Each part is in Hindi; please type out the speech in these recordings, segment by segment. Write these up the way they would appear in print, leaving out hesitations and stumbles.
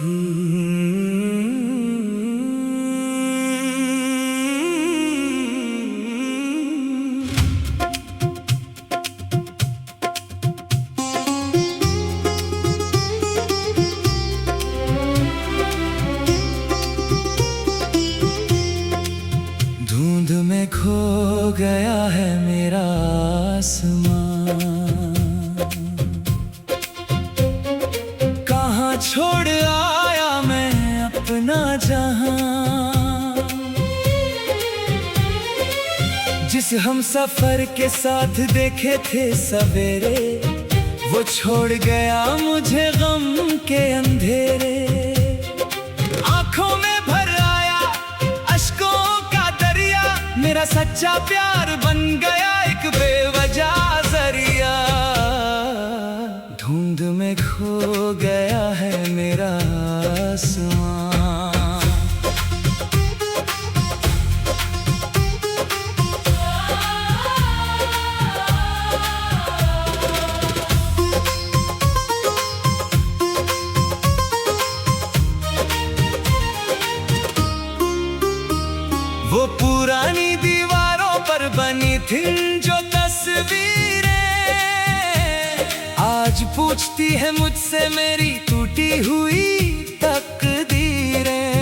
धुंध में खो गया है मेरा आसमां, कहाँ छोड़ आया मैं अपना जहां। जिस हम सफर के साथ देखे थे सवेरे, वो छोड़ गया मुझे गम के अंधेरे। आंखों में भर आया अश्कों का दरिया, मेरा सच्चा प्यार बन गया एक बेवजह जरिया। धुंध में खो गया है मेरा आसमां। वो पुरानी दीवारों पर बनी थी जो तस्वीरें, आज पूछती है मुझसे मेरी टूटी हुई तकदीरें।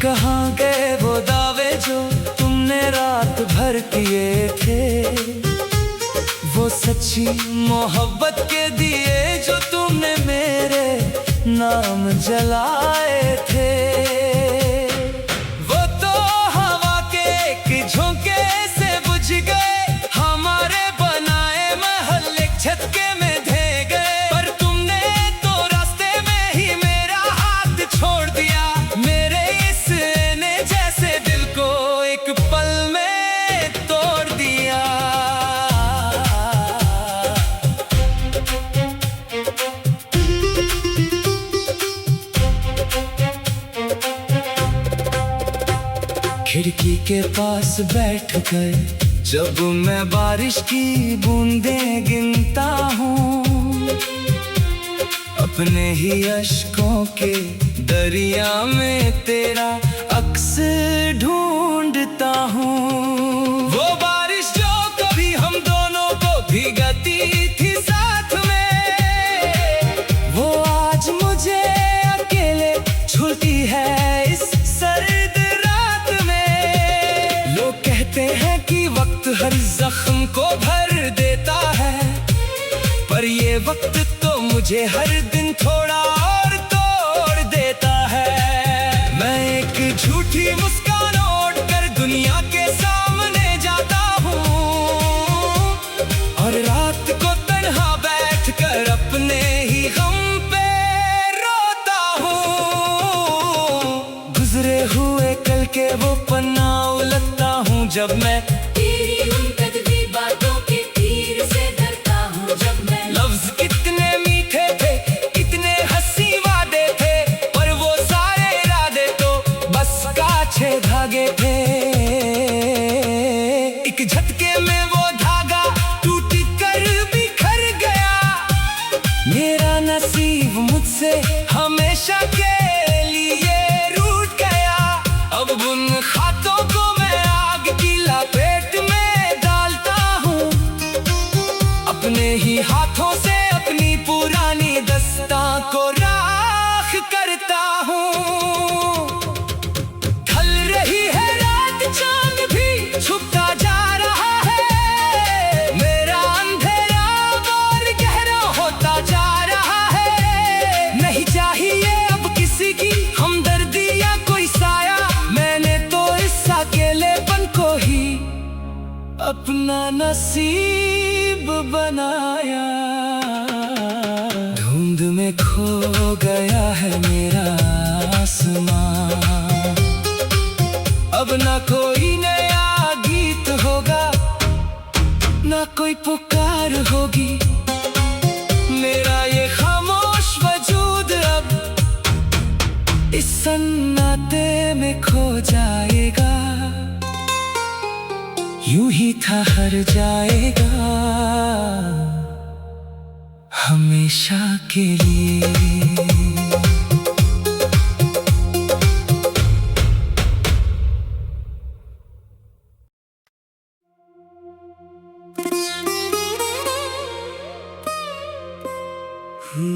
कहाँ गए वो दावे जो तुमने रात भर किए थे, वो सच्ची मोहब्बत के दिए जो तुमने मेरे नाम जलाए थे। झोंके से बुझ गए हमारे बनाए महल, एक झटके में ढह गए। पर तुमने तो रास्ते में ही मेरा हाथ छोड़ दिया, मेरे इस ने जैसे दिल को एक पल में तोड़ दिया। खिड़की के पास बैठ गए जब मैं बारिश की बूंदें गिनता हूँ, अपने ही अश्कों के दरिया में तेरा अक्स ढूंढता हूँ। वो बारिश जो कभी हम दोनों को भिगाती थी साथ में, वो आज मुझे अकेले झूलती है इस सर्द हैं कि वक्त हर जख्म को भर देता है, पर ये वक्त तो मुझे हर दिन थोड़ा और तोड़ देता है। मैं एक झूठी मुस्कान ओढ़ कर दुनिया के सामने जाता हूँ, और रात को तन्हा बैठ कर अपने ही गम पे रोता हूँ। गुजरे हुए कल के वो पन्ना उलटता हूँ जब मैं तेरी उन कदवी बातों के तीर से डरता हूँ। जब मैं लफ्ज कितने मीठे थे, कितने हंसी वादे थे, पर वो सारे इरादे तो बस काछे धागे थे। एक झटके में वो धागा टूट कर बिखर गया, मेरा नसीब मुझसे हमेशा के लिए रूठ गया। अब उन खातों को पेट में डालता हूँ, अपने ही हाथों से अपनी पुरानी दस्तां को राख करता हूँ। ढल रही है रात, चांद भी छुपता जा रहा है, मेरा अंधेरा और गहरा होता जा रहा है। नहीं चाहिए अब किसी की हमदर्दी या कोई साया, मैंने तो इस अकेलेपन को ही अपना नसीब बनाया। धुंध में खो गया है मेरा आसमां, अब ना कोई नया गीत होगा, ना कोई पुकार होगी। मेरा ये खामोश वजूद अब इस सन्नाटे में खो जाएगा, यूं ही ठहर जाएगा हमेशा के लिए। धुंध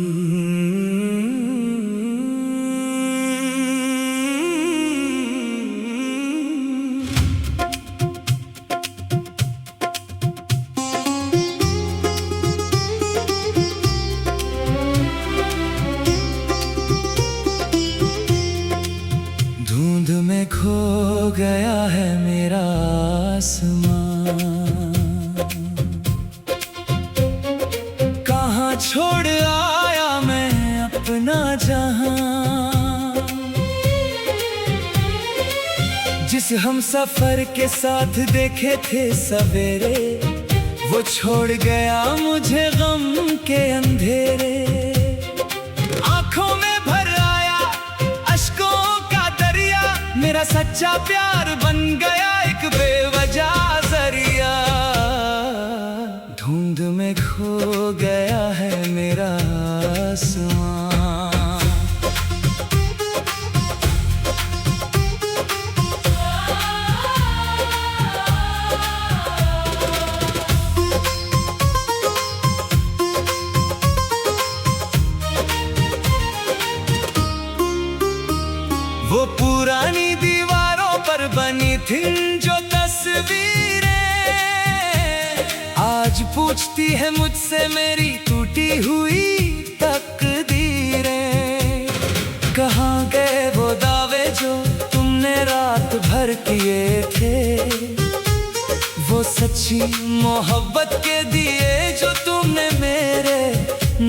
में खो गया है मेरा आसमां, कहाँ छोड़ आया मैं अपना जहां। जिस हम सफर के साथ देखे थे सवेरे, वो छोड़ गया मुझे गम के अंधेरे। आंखों में भर आया अश्कों का दरिया, मेरा सच्चा प्यार बन गया एक बेवजह जरिया। धुंध में खो गया है मेरा आसमां। वो पुरानी दीवारों पर बनी थी जो तस्वीरें, आज पूछती है मुझसे मेरी टूटी हुई तकदीरें। कहाँ गए वो दावे जो तुमने रात भर किए थे, वो सच्ची मोहब्बत के दिए जो तुमने मेरे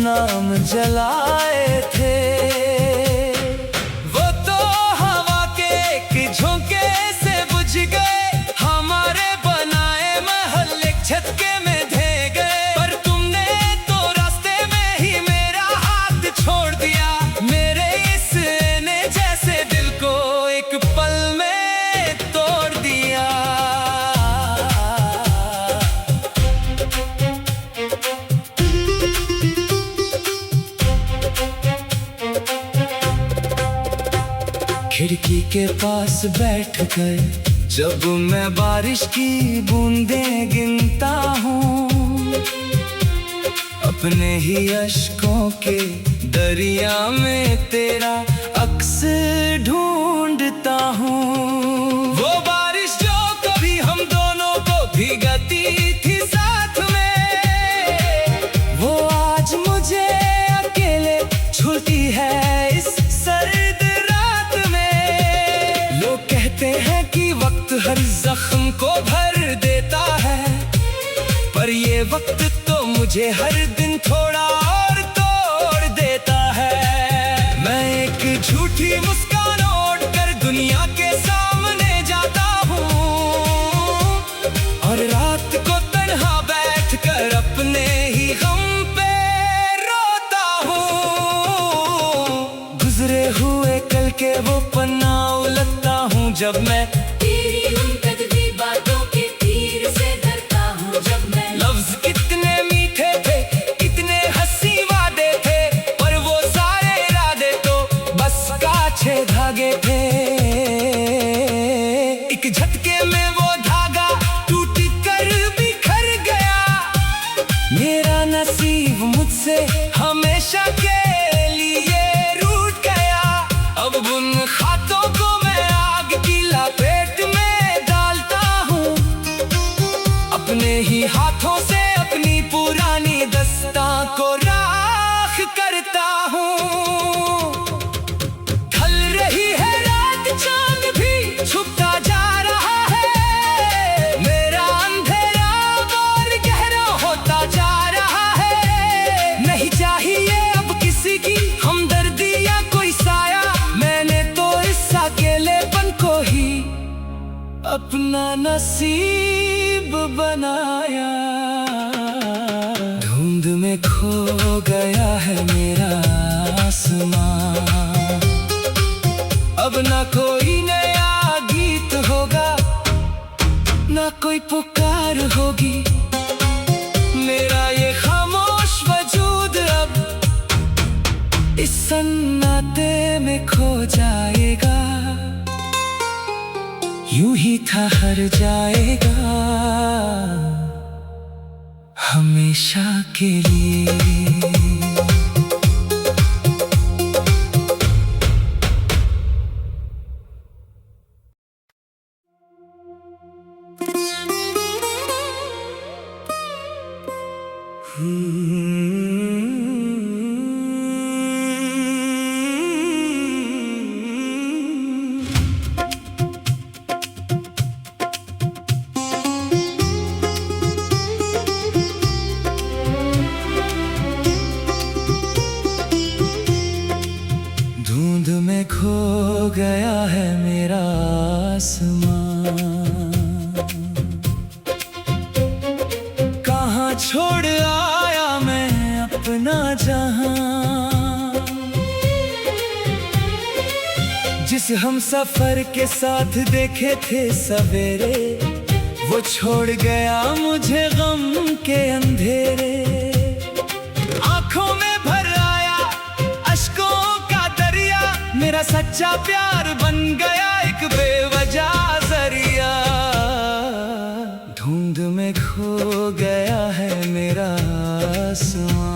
नाम जलाए थे। झोंके से बुझ गए हमारे बनाए महल, एक झटके में ढह गए। पर तुमने तो रास्ते में ही मेरा हाथ छोड़ दिया, मेरे इस ने जैसे दिल को एक पल में तोड़ दिया। खिड़की के पास बैठ गए जब मैं बारिश की बूंदें गिनता हूँ, अपने ही अश्कों के दरिया में तेरा अक्स ढूंढता हूँ। वो बारिश जो कभी हम दोनों को भिगाती थी साथ में, वो आज मुझे अकेले छूती है इस सर्द रात में। लोग कहते हैं कि वक्त हर जख्म को भर देता है, पर ये वक्त तो मुझे हर दिन थोड़ा और तोड़ देता है। मैं एक झूठी मुस्कान ओढ़ कर दुनिया के सामने जाता हूँ, और रात को तन्हा बैठ कर अपने ही गम पे रोता हूँ। गुजरे हुए कल के वो पन्ना उलटता हूँ जब मैं तेरी उन कदवी बातों के तीर से डरता हूँ। जब मैं लफ्ज कितने मीठे थे, कितने हंसी वादे थे, पर वो सारे इरादे तो बस काछे धागे थे। एक झटके में वो धागा टूट कर बिखर गया, मेरा नसीब मुझसे हमेशा के लिए रूठ गया। अब उन खातों को मैं आग की लपेट में डालता हूँ, अपने ही हाथों से अपनी पुरानी दस्तां को राख करता हूँ। ढल रही है रात, चांद भी छुपता जा रहा है, मेरा अंधेरा और गहरा होता जा रहा है। नहीं चाहिए अब किसी की हमदर्दी या कोई साया, मैंने तो इस अकेलेपन को ही अपना नसीब बनाया। धुंध में खो गया है मेरा आसमां, अब ना कोई नया गीत होगा, ना कोई पुकार होगी। मेरा ये खामोश वजूद अब इस सन्नाटे में खो जाएगा, यूं ही ठहर जाएगा हमेशा के लिए। धुंध में खो गया है मेरा आसमां, कहाँ छोड़ आया मैं अपना जहां। जिस हम सफर के साथ देखे थे सवेरे, वो छोड़ गया मुझे गम के अंधेरे। आंखों में भर आया अश्कों का दरिया, मेरा सच्चा प्यार बन गया एक बेवजह जरिया। धुंध में खो गया है मेरा आसमां।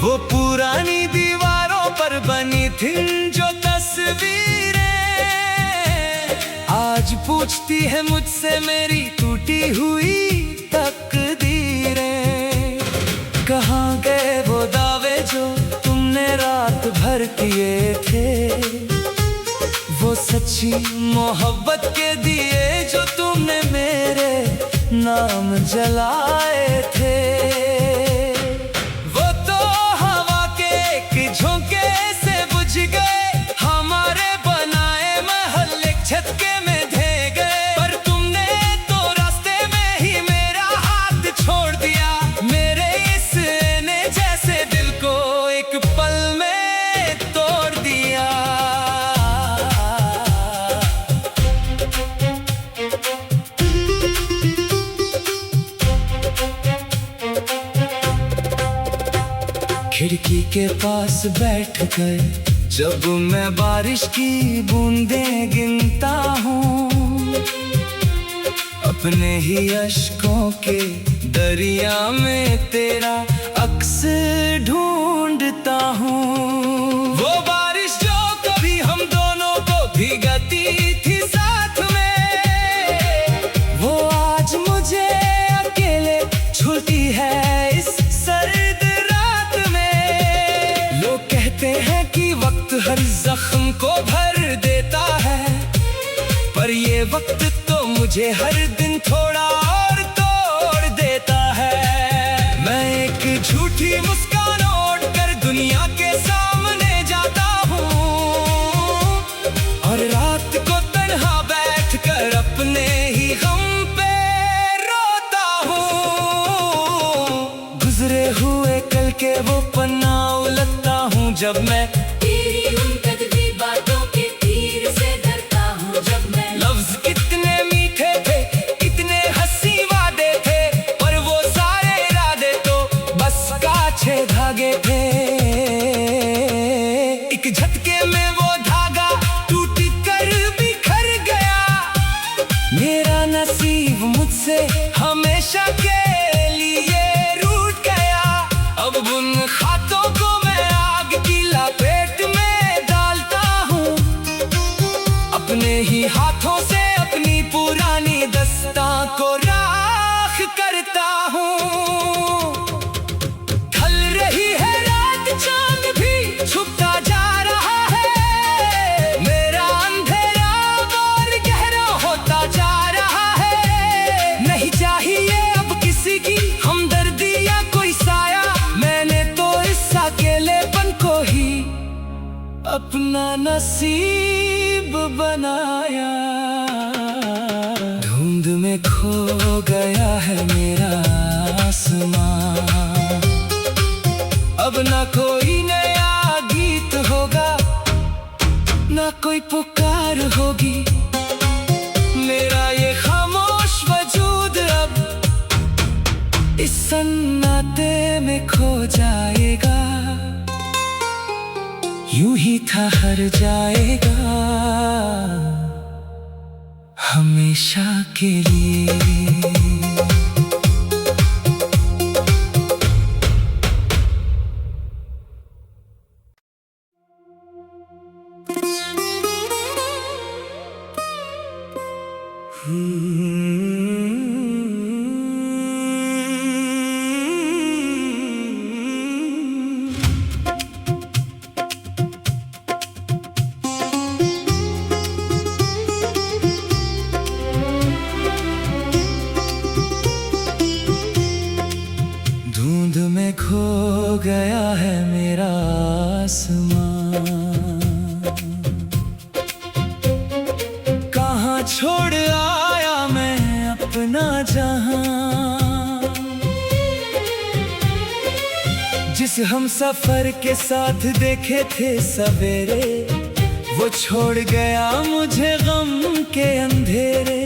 वो पुरानी दीवारों पर बनी थी जो तस्वीरें, आज पूछती है मुझसे मेरी टूटी हुई तकदीरें। कहाँ गए वो दावे जो तुमने रात भर किए थे, वो सच्ची मोहब्बत के दिए जो तुमने मेरे नाम जलाए थे। झोंके से बुझ गए हमारे बनाए महल एक झटके में ढह गए। पर तुमने तो रास्ते में ही मेरा हाथ छोड़ दिया, मेरे इस ने जैसे दिल को एक पल में तोड़ दिया। खिड़की के पास बैठ गए जब मैं बारिश की बूंदें गिनता हूँ, अपने ही अश्कों के दरिया में तेरा अक्स ढूंढता हूँ। वो बारिश जो कभी हम दोनों को भिगाती थी साथ में, वो आज मुझे अकेले छूती है इस सर्द हैं कि वक्त हर जख्म को भर देता है, पर ये वक्त तो मुझे हर दिन थोड़ा और तोड़ देता है। मैं एक झूठी मुस्कान ओढ़ कर दुनिया के सामने जाता हूँ, और रात को तन्हा बैठ कर अपने ही गम पे रोता हूँ। गुजरे हुए कल के वो पन्ना उलटता हूँ जब मैं तेरी उन कदवी बातों के तीर से डरता हूँ। जब मैं लफ्ज कितने मीठे थे, कितने हंसी वादे थे, पर वो सारे इरादे तो बस काछे धागे थे। एक झटके में वो धागा टूट कर बिखर गया, मेरा नसीब मुझसे हमेशा के लिए रूठ गया। अब उन खातों को पेट में डालता हूँ, अपने ही हाथों से अपनी पुरानी दस्तां को राख करता हूँ। ढल रही है रात, चांद भी छुपता जा रहा है, मेरा अंधेरा और गहरा होता जा रहा है। नहीं चाहिए अब किसी की हमदर्दी या कोई साया, मैंने तो इस अकेलेपन को ही अपना नसीब बनाया। धुंध में खो गया है मेरा आसमां, अब ना कोई नया गीत होगा, ना कोई पुकार होगी। मेरा ये खामोश वजूद अब इस सन्नाटे में खो जाएगा, यूं ही ठहर जाएगा हमेशा के लिए। आसमां। कहाँ छोड़ आया मैं अपना जहां, जिस हम सफर के साथ देखे थे सवेरे, वो छोड़ गया मुझे गम के अंधेरे।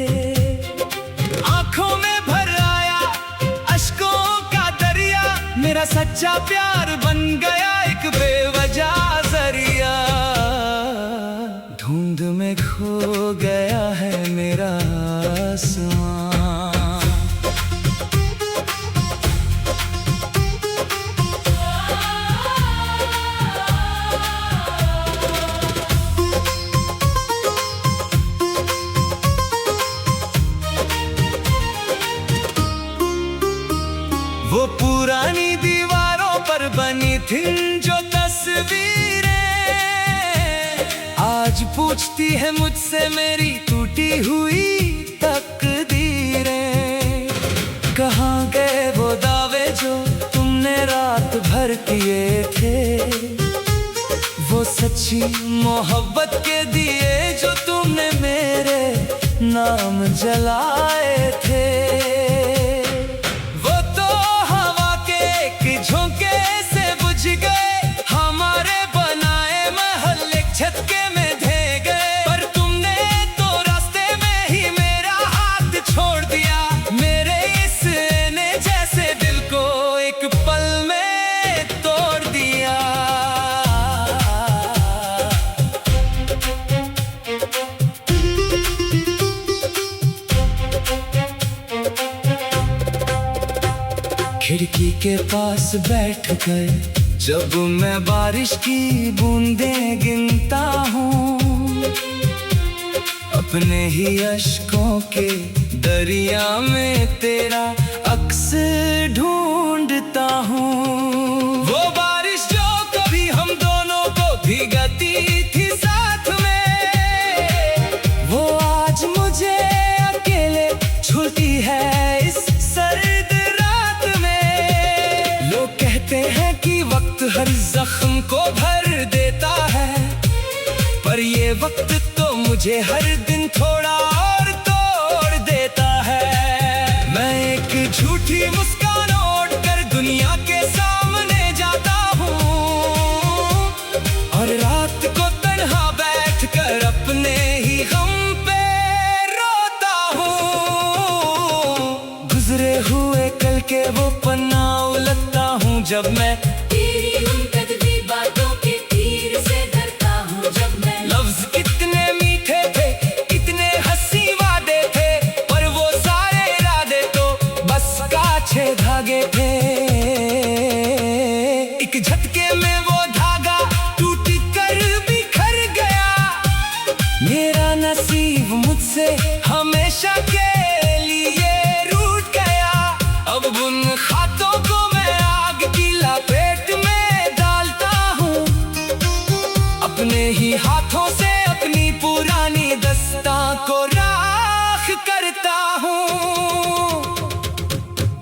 आंखों में भर आया अश्कों का दरिया, मेरा सच्चा प्यार बन गया एक बेवजह जरिया। धुंध में खो गया है मेरा आसमां। वो पुरानी दीवारों पर बनी थी जो तस्वीरें, आज पूछती है मुझसे मेरी टूटी हुई तकदीरें। कहाँ गए वो दावे जो तुमने रात भर किए थे, वो सच्ची मोहब्बत के दिए जो तुमने मेरे नाम जलाए थे। झोंके से बुझ गए हमारे बनाए महल, एक झटके में ढह गए। पर तुमने तो रास्ते में ही मेरा हाथ छोड़ दिया, मेरे इस ने जैसे दिल को एक पल में तोड़ दिया। खिड़की के पास बैठ गए जब मैं बारिश की बूंदें गिनता हूँ, अपने ही अश्कों के दरिया में तेरा अक्स ढूंढता हूँ। वो बारिश जो कभी हम दोनों को भिगाती थी साथ में, वो आज मुझे अकेले छूती है इस सर्द रात में। लोग कहते हैं कि वक्त हर जख्म को भर देता है, पर ये वक्त तो मुझे हर दिन थोड़ा और तोड़ देता है। मैं एक झूठी मुस्कान ओढ़ कर दुनिया के सामने जाता हूँ, और रात को तन्हा बैठ कर अपने ही गम पे रोता हूँ। गुजरे हुए कल के वो पन्ना उलटता हूँ जब मैं तेरी उन कदवी बातों के तीर से डरता हूँ। जब मैं लफ्ज कितने मीठे थे, कितने हंसी वादे थे, पर वो सारे इरादे तो बस काछे धागे थे। एक झटके में वो धागा टूट कर बिखर गया, मेरा नसीब मुझसे हमेशा के लिए रूठ गया। अब उन खातों को मैं आग की लपेट में डालता हूँ, अपने ही हाथों से अपनी पुरानी दस्तां को राख करता हूँ।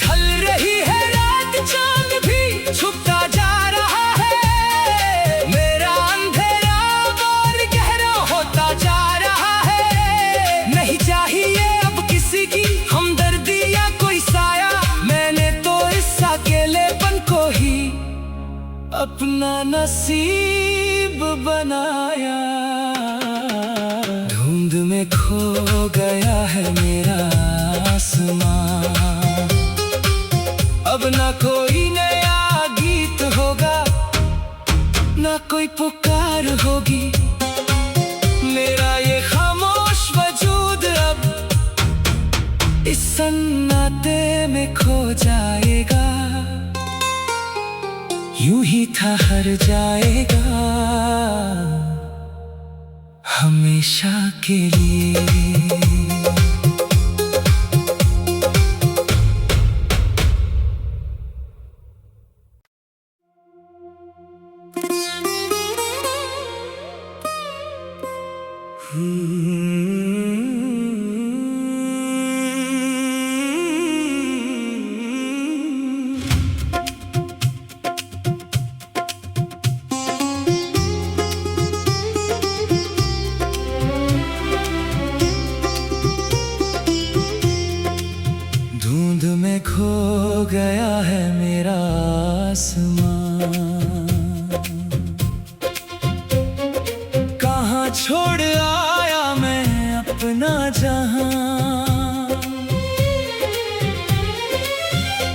ढल रही है रात, चांद भी छुपता जा रहा है, मेरा अंधेरा और गहरा होता जा रहा है। नहीं चाहिए अब किसी की हमदर्दी या कोई साया, मैंने तो इस अकेलेपन को ही अपना नसीब बनाया। धुंध में खो गया है मेरा आसमां, अब ना कोई नया गीत होगा, ना कोई पुकार होगी। मेरा ये खामोश वजूद अब इस सन्नाटे में खो जाएगा, यूं ही ठहर जाएगा हमेशा के लिए। धुंध में खो गया है मेरा आसमां, कहाँ छोड़ आया मैं अपना जहां।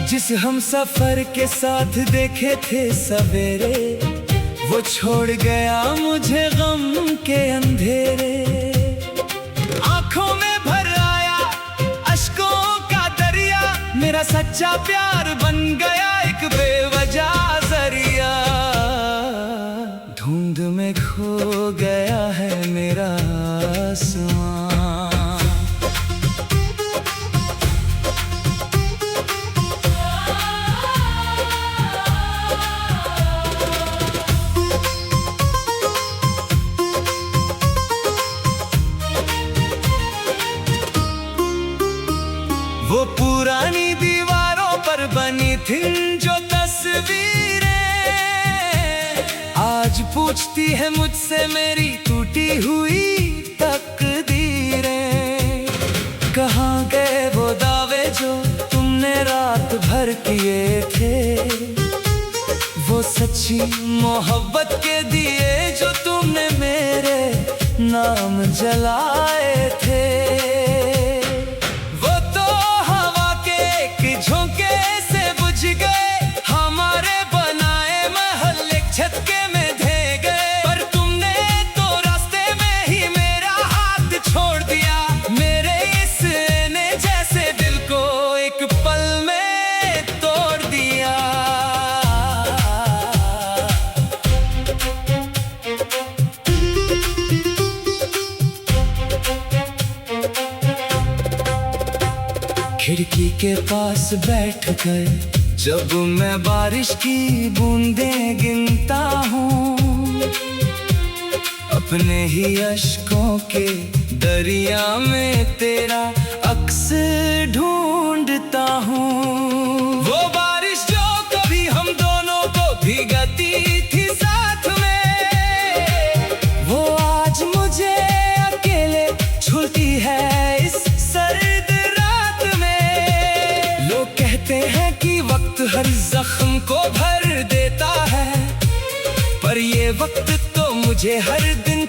जिस हम सफर के साथ देखे थे सवेरे, वो छोड़ गया मुझे गम के अंधेरे। आंखों में भर आया अश्कों का दरिया, मेरा सच्चा प्यार बन गया एक बेवजह जरिया। धुंध में खो गया है मेरा आसमां। वो पुरानी दीवारों पर बनी थी जो तस्वीरें, आज पूछती है मुझसे मेरी टूटी हुई तकदीरें। कहाँ गए वो दावे जो तुमने रात भर किए थे, वो सच्ची मोहब्बत के दिए जो तुमने मेरे नाम जलाए थे। झोंके से बुझ गए हमारे बनाए महल एक झटके में ढह गए। पर तुमने तो रास्ते में ही मेरा हाथ छोड़ दिया, मेरे इस ने जैसे दिल को एक पल में तोड़ दिया। खिड़की के पास बैठ कर जब मैं बारिश की बूंदें गिनता हूँ, अपने ही अश्कों के दरिया में तेरा अक्स ढूंढता हूँ। वो बारिश जो कभी हम दोनों को भिगाती थी साथ में, वो आज मुझे अकेले छूती है इस सर्द कहते हैं कि वक्त हर जख्म को भर देता है, पर ये वक्त तो मुझे हर दिन